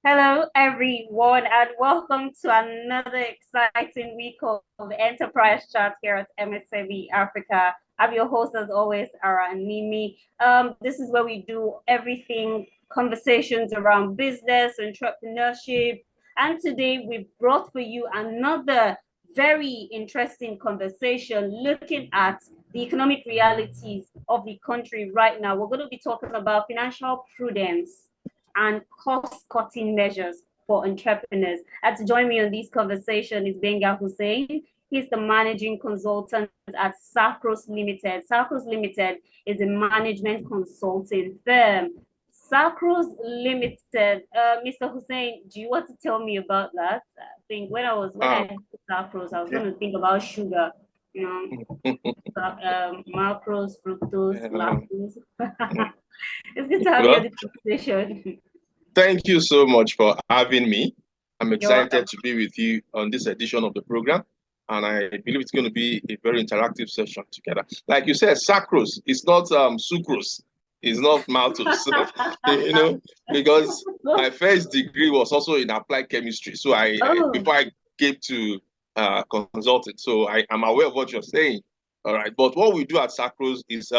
Hello, everyone, and welcome to another exciting week of Enterprise Chat here at MSME Africa. I'm your host, as always, Aranimi. This is where we do everything conversations around business, entrepreneurship, and today we brought for you another very interesting conversation looking at the economic realities of the country right now. We're going to be talking about financial prudence and cost-cutting measures for entrepreneurs. And to join me on this conversation is Gbenga Hussein. He's the managing consultant at Saacrose Limited. Saacrose Limited is a management consulting firm. Saacrose Limited, Mr. Hussein, do you want to tell me about that? I think when I heard Saacrose, I was going to think about sugar, you know, macros, fructose, lactose. It's good to have you on Well, the conversation. thank you so much for having me. I'm You're welcome. excited to be with you on this edition of the program, and I believe it's going to be a very interactive session together. Like you said, sucrose, it's not sucrose, it's not maltose, because my first degree was also in applied chemistry. So Oh, before I came to consulting, so I am aware of what you're saying. All right, but what we do at Sucrose is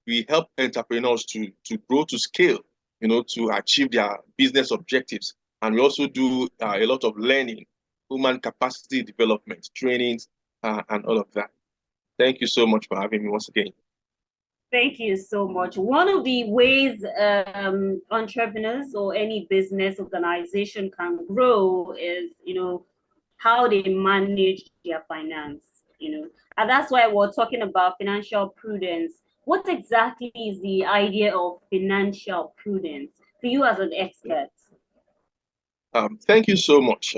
we help entrepreneurs to grow to scale, to achieve their business objectives. And we also do a lot of learning, human capacity development, trainings, and all of that. Thank you so much for having me once again. thank you so much. One of the ways entrepreneurs or any business organization can grow is, how they manage their finance. And that's why we're talking about financial prudence. What exactly is the idea of financial prudence for you as an expert? Thank you so much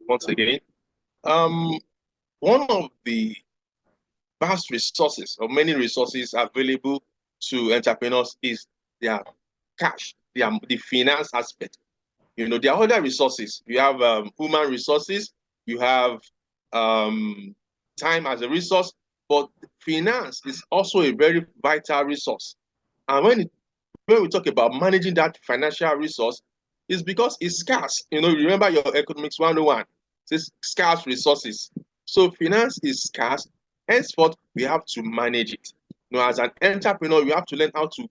once again. Um, One of the vast resources or many resources available to entrepreneurs is their cash, the finance aspect. There are other resources. You have human resources, you have um, time as a resource, but finance is also a very vital resource. And when we talk about managing that financial resource, it's because it's scarce. Remember your economics 101, it says scarce resources. So finance is scarce, henceforth, we have to manage it. As an entrepreneur, you have to learn how to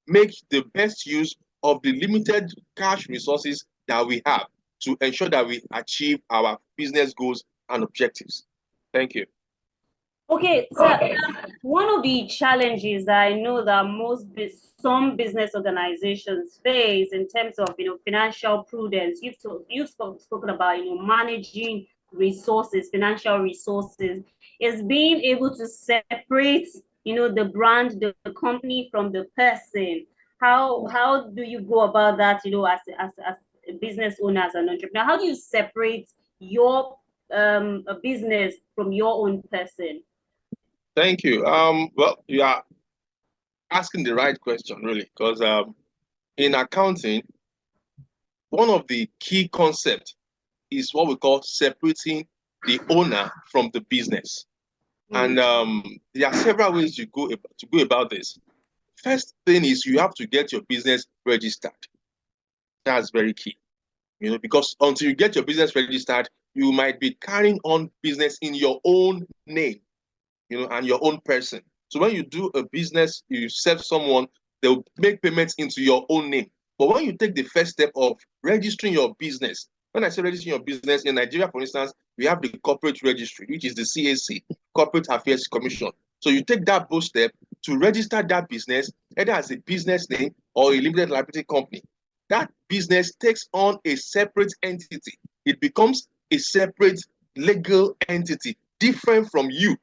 make the best use of the limited cash resources that we have to ensure that we achieve our business goals and objectives. Thank you. Okay, so one of the challenges that I know that some business organizations face in terms of financial prudence, you've spoken about managing resources, financial resources, is being able to separate the brand, the company from the person. How do you go about that? As a business owner, as an entrepreneur, how do you separate your a business from your own person? Thank you. Well, you are asking the right question, really, because in accounting, one of the key concepts is what we call separating the owner from the business. And there are several ways to go about this. First thing is you have to get your business registered. That's very key. Because until you get your business registered, you might be carrying on business in your own name, and your own person. So when you do a business, you serve someone, they'll make payments into your own name. But when you take the first step of registering your business, when I say registering your business in Nigeria, for instance, we have the corporate registry, which is the CAC, Corporate Affairs Commission. So you take that bold step to register that business, either as a business name or a limited liability company. That business takes on a separate entity. It becomes a separate legal entity, different from you,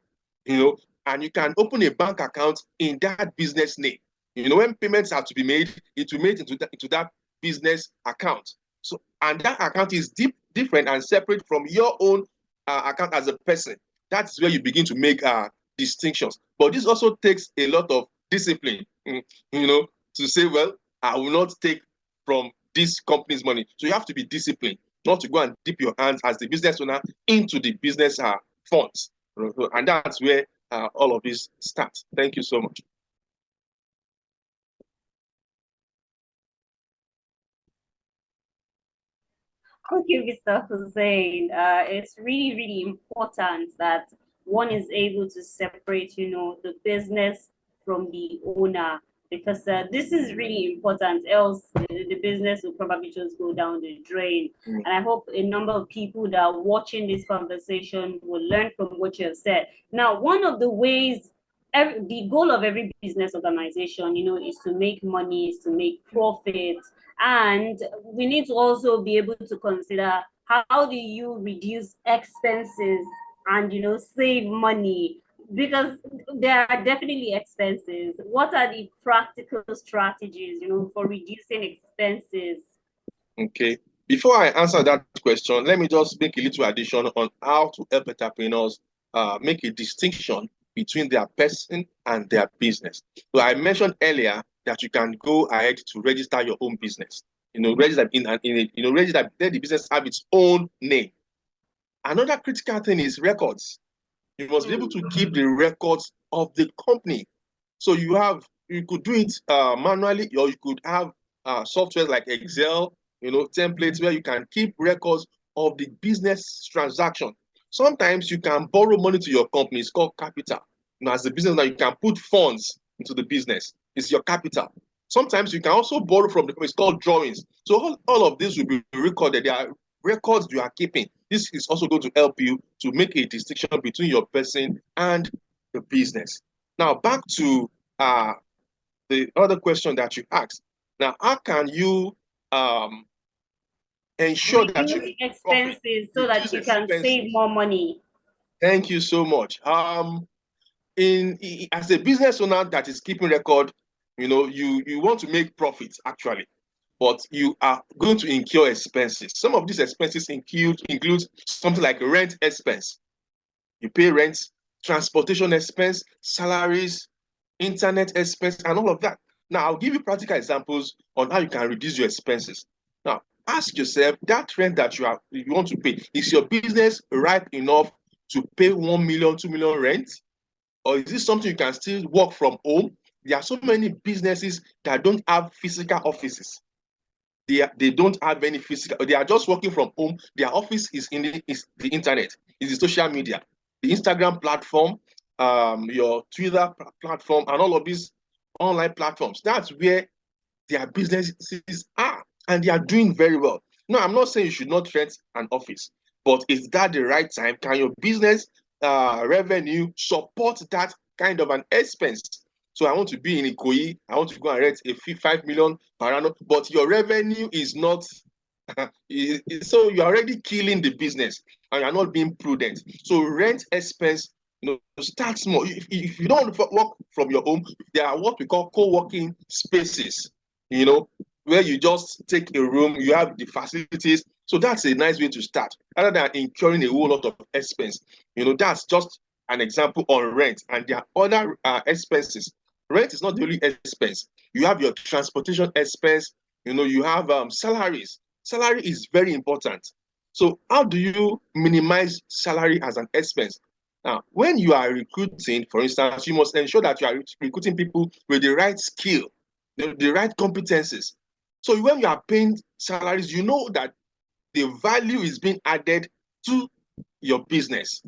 and you can open a bank account in that business name. When payments have to be made, it will be made into that business account. So, and that account is different and separate from your own account as a person. That's where you begin to make distinctions. But this also takes a lot of discipline, to say, well, I will not take from this company's money. So you have to be disciplined, not to go and dip your hands as the business owner into the business funds. And that's where all of this starts. Thank you so much. Okay, Mr. Hussein, it's really, really important that one is able to separate, the business from the owner, because this is really important. Else, the business will probably just go down the drain. Mm. And I hope a number of people that are watching this conversation will learn from what you have said. Now, one of the ways, the goal of every business organization, is to make money, is to make profit, and we need to also be able to consider how do you reduce expenses and save money, because there are definitely expenses. What are the practical strategies for reducing expenses? Okay. Before I answer that question, let me just make a little addition on how to help entrepreneurs make a distinction between their person and their business. So I mentioned earlier that you can go ahead to register your own business. Register register, let the business have its own name. Another critical thing is records. You must be able to keep the records of the company. So you could do it manually, or you could have software like Excel, templates where you can keep records of the business transaction. Sometimes you can borrow money to your company. It's called capital. As a business now, you can put funds into the business. It's your capital. Sometimes you can also borrow from the company. It's called drawings. So all of this will be recorded. There are records you are keeping. This is also going to help you to make a distinction between your person and the business. Now, back to the other question that you asked. Now, how can you ensure that you Reduce profit, expenses so that reduce you can save expenses? more money. Thank you so much. As a business owner that is keeping record, you want to make profits actually, but you are going to incur expenses. Some of these expenses include something like rent expense. You pay rent, transportation expense, salaries, internet expense, and all of that. Now, I'll give you practical examples on how you can reduce your expenses. Now, ask yourself, that rent that you want to pay, is your business ripe enough to pay 1 million, 2 million rent? Or is this something you can still work from home? There are so many businesses that don't have physical offices. They don't have any physical, they are just working from home. Their office is is the internet, is the social media, the Instagram platform, your Twitter platform, and all of these online platforms. That's where their businesses are, and they are doing very well. No, I'm not saying you should not rent an office, but is that the right time? Can your business revenue support that kind of an expense? So I want to be in Ikoyi, I want to go and rent a 5 million per annum, but your revenue is not, so you're already killing the business and you're not being prudent. So rent expense, start small. If you don't work from your home, there are what we call co-working spaces, where you just take a room, you have the facilities. So that's a nice way to start, rather than incurring a whole lot of expense. That's just an example on rent, and there are other expenses. Rent is not the only expense. You have your transportation expense. You have salaries. Salary is very important. So how do you minimize salary as an expense? Now, when you are recruiting, for instance, you must ensure that you are recruiting people with the right skill, the right competencies. So when you are paying salaries, you know that the value is being added to your business.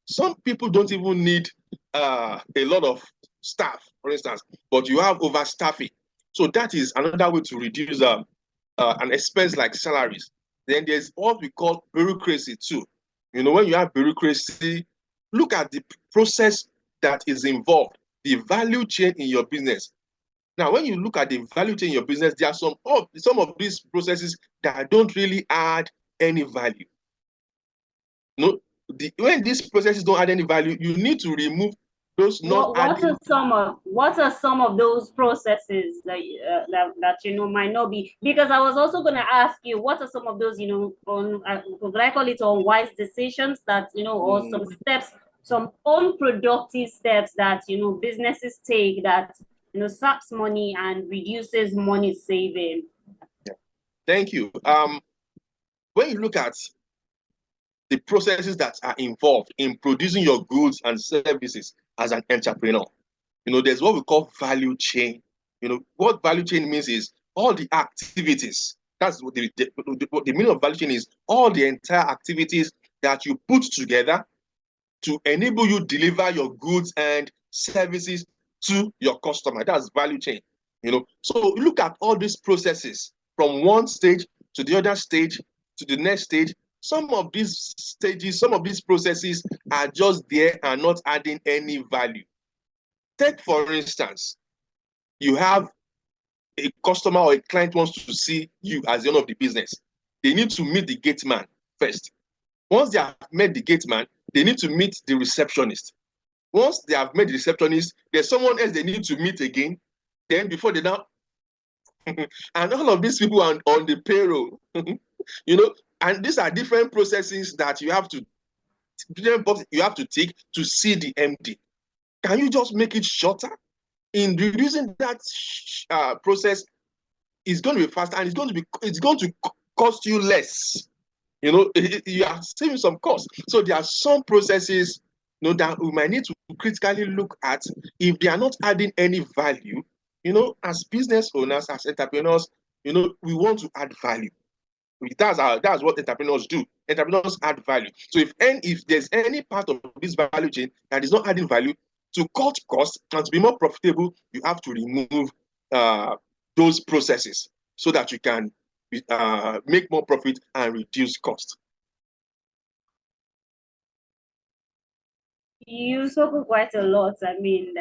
Some people don't even need a lot of staff, for instance, but you have overstaffing. So that is another way to reduce an expense like salaries. Then there's what we call bureaucracy too. When you have bureaucracy, look at the process that is involved, the value chain in your business. Now, when you look at the value chain in your business, there are some of these processes that don't really add any value. No, when these processes don't add any value, you need to remove those non-adding. What are some of those processes that might not be? Because I was also going to ask you, what are some of those on what I call it, unwise decisions that or some steps, some unproductive steps that businesses take that saps money and reduces money saving. Thank you. When you look at the processes that are involved in producing your goods and services as an entrepreneur, there's what we call value chain. What value chain means is all the activities That's what the meaning of value chain is. All the entire activities that you put together to enable you deliver your goods and services to your customer. That's value chain. So look at all these processes from one stage to the other stage to the next stage. Some of these stages, some of these processes are just there and not adding any value. Take, for instance, you have a customer or a client wants to see you as the owner of the business. They need to meet the gate man first. Once they have met the gate man, they need to meet the receptionist. Once they have met the receptionist, there's someone else they need to meet again. Then before they now, and all of these people are on the payroll, and these are different processes that you have to take to see the MD. Can you just make it shorter? In reducing that process, it's going to be faster and it's going to cost you less. You are saving some cost. So there are some processes that we might need to critically look at. If they are not adding any value, as business owners, as entrepreneurs, we want to add value. That's what entrepreneurs do. Entrepreneurs add value. So if there's any part of this value chain that is not adding value, to cut costs and to be more profitable, you have to remove those processes so that you can make more profit and reduce cost. You spoke quite a lot. I mean,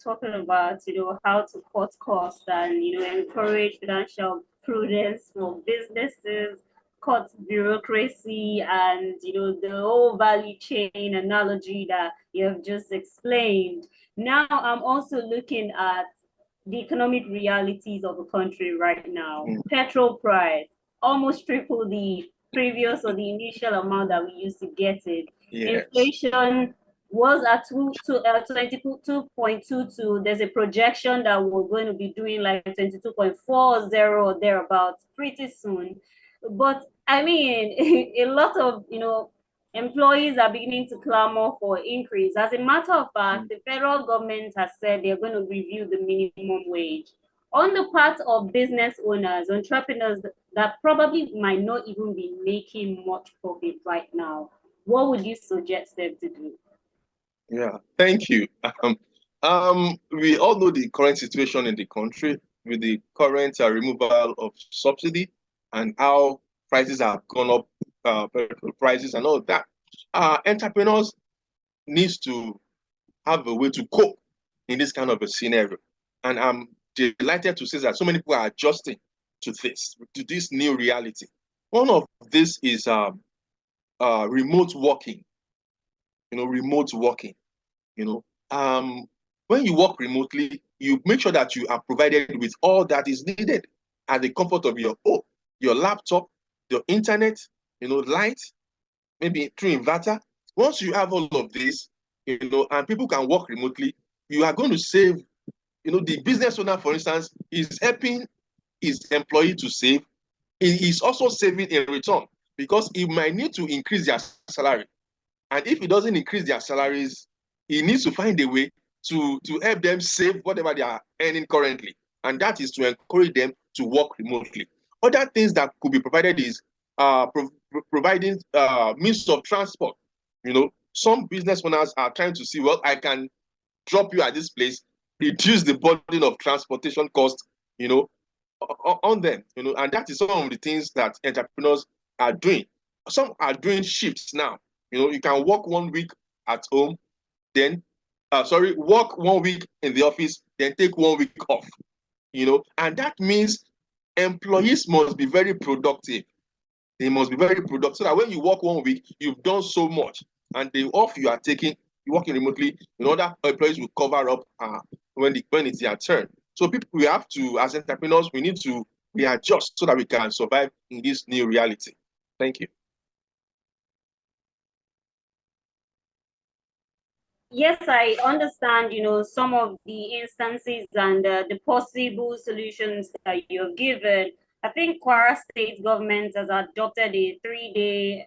talking about how to cut costs and encourage financial prudence for businesses, cut bureaucracy, and the whole value chain analogy that you have just explained. Now, I'm also looking at the economic realities of the country right now. Petrol price almost triple the previous or the initial amount that we used to get it. Yes. Inflation was at 22.22. There's a projection that we're going to be doing like 22.40 or thereabouts pretty soon. But I mean, a lot of employees are beginning to clamor for increase. As a matter of fact, the federal government has said they're going to review the minimum wage. On the part of business owners, entrepreneurs that probably might not even be making much profit right now, what would you suggest them to do? Yeah, thank you. We all know the current situation in the country with the current removal of subsidy and how prices have gone up, petrol prices and all of that. Entrepreneurs needs to have a way to cope in this kind of a scenario. And I'm delighted to say that so many people are adjusting to this new reality. One of this is remote working. Remote working. When you work remotely, you make sure that you are provided with all that is needed at the comfort of your home, your laptop, your internet, light, maybe through inverter. Once you have all of this, and people can work remotely, you are going to save, the business owner, for instance, is helping his employee to save. He is also saving in return because he might need to increase their salary. And if he doesn't increase their salaries, he needs to find a way to help them save whatever they are earning currently. And that is to encourage them to work remotely. Other things that could be provided is providing means of transport. Some business owners are trying to see, well, I can drop you at this place, reduce the burden of transportation cost, on them, and that is some of the things that entrepreneurs are doing. Some are doing shifts now. You can work 1 week at home, then, work 1 week in the office, then take 1 week off, and that means employees must be very productive. They must be very productive so that when you work 1 week, you've done so much. And the off you are taking, you're working remotely, other employees will cover up when it's their turn. So we have to, as entrepreneurs, we need to readjust so that we can survive in this new reality. Thank you. Yes, I understand, some of the instances and the possible solutions that you've given. I think Kwara State government has adopted a 3-day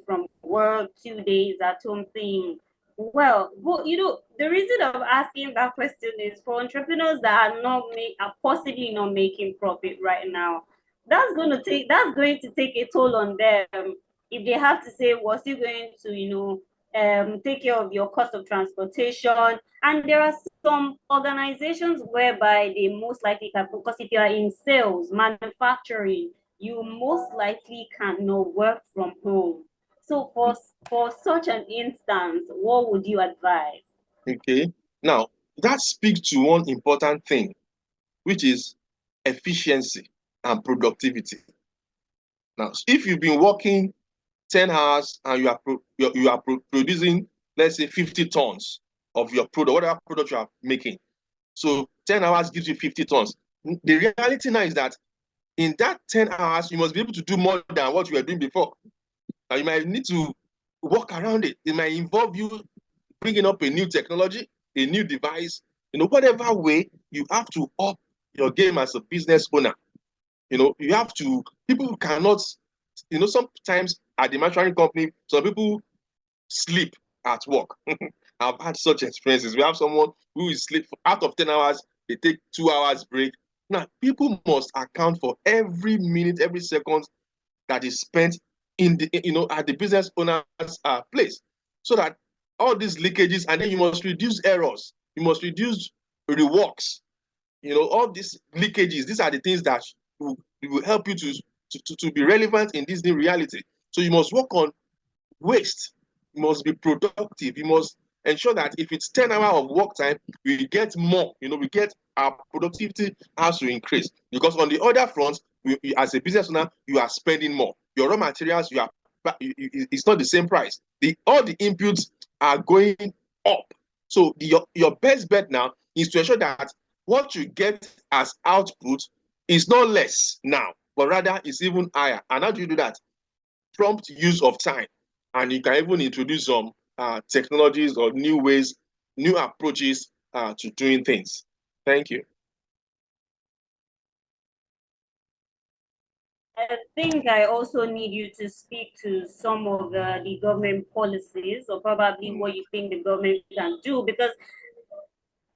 from work, 2 days at home thing. Well, but the reason of asking that question is for entrepreneurs that are possibly not making profit right now. that's going to take a toll on them if they have to say we're still going to take care of your cost of transportation. And there are some organizations whereby they most likely can, because if you are in sales, manufacturing, you most likely cannot work from home. So for such an instance, what would you advise? Okay. Now, that speaks to one important thing, which is efficiency and productivity. Now, if you've been working 10 hours and you are producing, let's say, 50 tons of your product, whatever product you are making. So 10 hours gives you 50 tons. The reality now is that in that 10 hours, you must be able to do more than what you were doing before. Now, you might need to work around it. It might involve you bringing up a new technology, a new device, whatever way you have to up your game as a business owner. You have to, people cannot, sometimes at the manufacturing company, some people sleep at work. I've had such experiences. We have someone who is sleep out of 10 hours, they take 2 hours break. Now, people must account for every minute, every second that is spent in the, at the business owner's place, so that all these leakages, and then you must reduce errors, you must reduce reworks, all these leakages. These are the things that will help you to be relevant in this new reality. So you must work on waste. You must be productive. You must ensure that if it's 10 hours of work time, we get more. We get our productivity has to increase. Because on the other front, as a business owner, you are spending more. Your raw materials, it's not the same price. All the inputs are going up. So your best bet now is to ensure that what you get as output is not less now, but rather is even higher. And how do you do that? Prompt use of time. And you can even introduce some technologies or new ways, new approaches to doing things. Thank you. I think I also need you to speak to some of the government policies, or probably what you think the government can do, because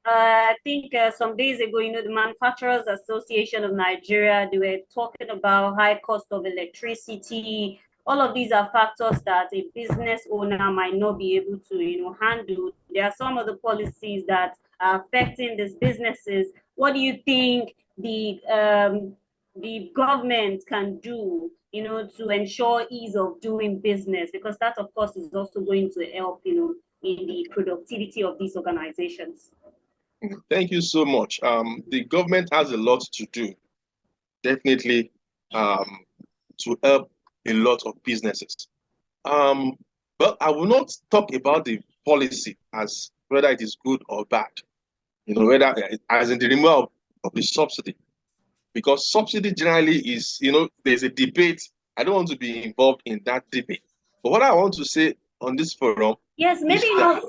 I think some days ago, the Manufacturers Association of Nigeria, they were talking about high cost of electricity. All of these are factors that a business owner might not be able to, handle. There are some of the policies that are affecting these businesses. What do you think the government can do, to ensure ease of doing business? Because that, of course, is also going to help, in the productivity of these organizations. Thank you so much. The government has a lot to do, definitely, to help a lot of businesses. But I will not talk about the policy as whether it is good or bad, whether as in the removal of the subsidy, because subsidy generally is, there's a debate. I don't want to be involved in that debate. But what I want to say on this forum, yes, maybe not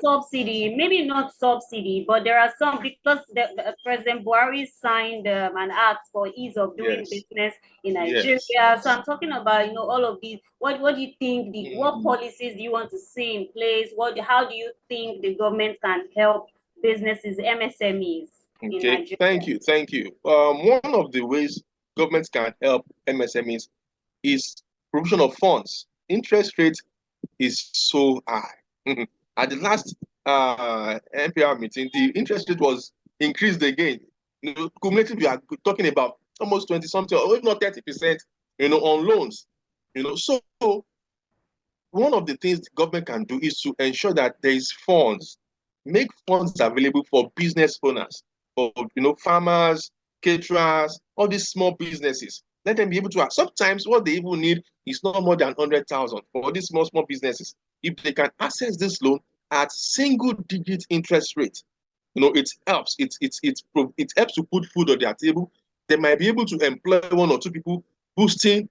subsidy, but there are some, because the President Buhari signed an act for ease of doing business in Nigeria. Yes. So I'm talking about, all of these. What do you think? What policies do you want to see in place? How do you think the government can help businesses, MSMEs in Nigeria? Thank you. One of the ways governments can help MSMEs is provision of funds. Interest rate is so high. At the last NPR meeting, the interest rate was increased again. Cumulatively, we are talking about almost 20 something, or if not 30%, on loans. So one of the things the government can do is to ensure that there is funds, make funds available for business owners, for farmers, caterers, all these small businesses. Let them be able to. Sometimes what they even need is not more than 100,000 for these small businesses. If they can access this loan at single-digit interest rate, it helps. It helps to put food on their table. They might be able to employ one or two people, boosting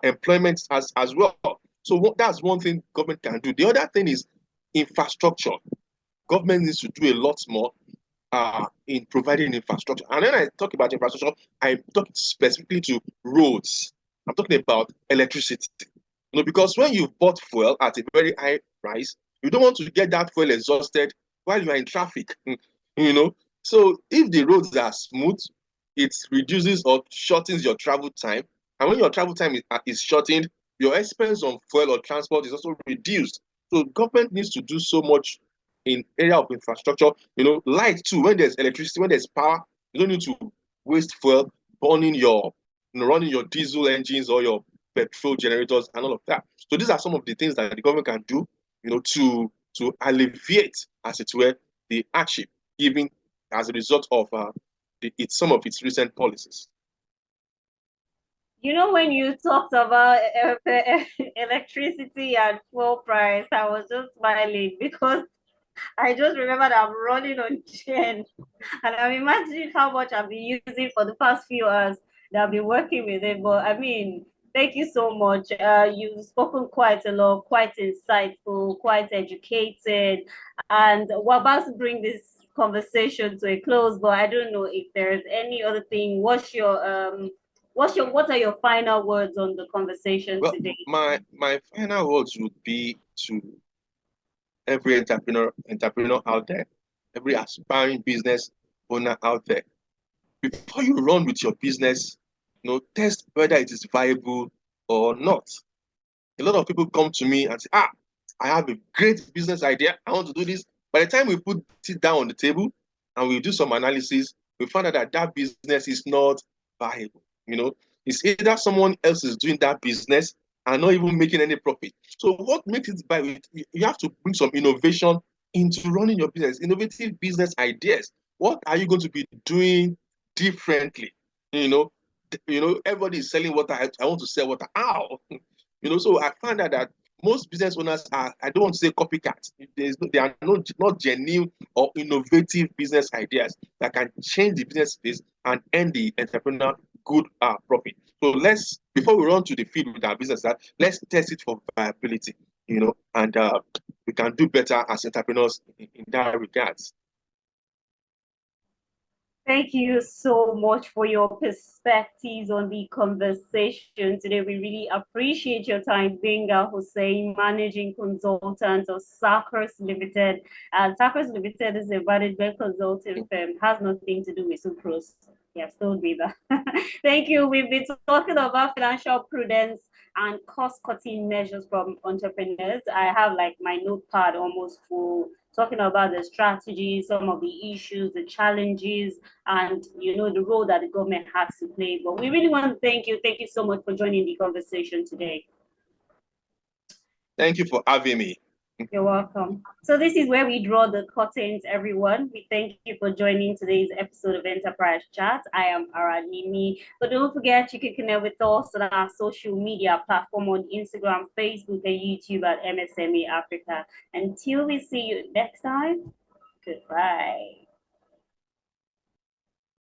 employment as well. So that's one thing government can do. The other thing is infrastructure. Government needs to do a lot more in providing infrastructure. And when I talk about infrastructure, I'm talking specifically to roads. I'm talking about electricity. Because when you bought fuel at a very high price, you don't want to get that fuel exhausted while you are in traffic. So if the roads are smooth, it reduces or shortens your travel time. And when your travel time is shortened, your expense on fuel or transport is also reduced. So government needs to do so much in area of infrastructure. Light too. When there's electricity, when there's power, you don't need to waste fuel burning running your diesel engines or your petrol generators and all of that. So these are some of the things that the government can do, to alleviate, as it were, the hardship given as a result of some of its recent policies. When you talked about electricity and fuel price, I was just smiling because I just remember that I'm running on chain and I'm imagining how much I've been using for the past few hours that I've been working with it. But I mean, thank you so much. You've spoken quite a lot, quite insightful, quite educated, and we're about to bring this conversation to a close. But I don't know if there's any other thing. What are your final words on the conversation today? My final words would be to every entrepreneur out there, every aspiring business owner out there. Before you run with your business, test whether it is viable or not. A lot of people come to me and say, I have a great business idea. I want to do this. By the time we put it down on the table and we do some analysis, we find out that that business is not viable. It's either someone else is doing that business and not even making any profit. So what makes it viable? You have to bring some innovation into running your business, innovative business ideas. What are you going to be doing differently? Everybody is selling water. I want to sell water. How? So I find out that most business owners are, I don't want to say copycats. They are not genuine or innovative business ideas that can change the business space and earn the entrepreneur good profit. So before we run to the field with our business, let's test it for viability, and we can do better as entrepreneurs in that regards. Thank you so much for your perspectives on the conversation today. We really appreciate your time, Gbenga Hussein, Managing Consultant of Saacrose Limited. Saacrose Limited is a management consulting firm, has nothing to do with Saacrose. Yes, told me that. Thank you. We've been talking about financial prudence and cost-cutting measures from entrepreneurs. I have like my notepad almost full, talking about the strategies, some of the issues, the challenges, and the role that the government has to play. But we really want to thank you. Thank you so much for joining the conversation today. Thank you for having me. You're welcome. So this is where we draw the curtains, everyone. We thank you for joining today's episode of Enterprise Chat. I am Aranimi. But don't forget, you can connect with us on our social media platform on Instagram, Facebook, and YouTube at MSME Africa. Until we see you next time, goodbye.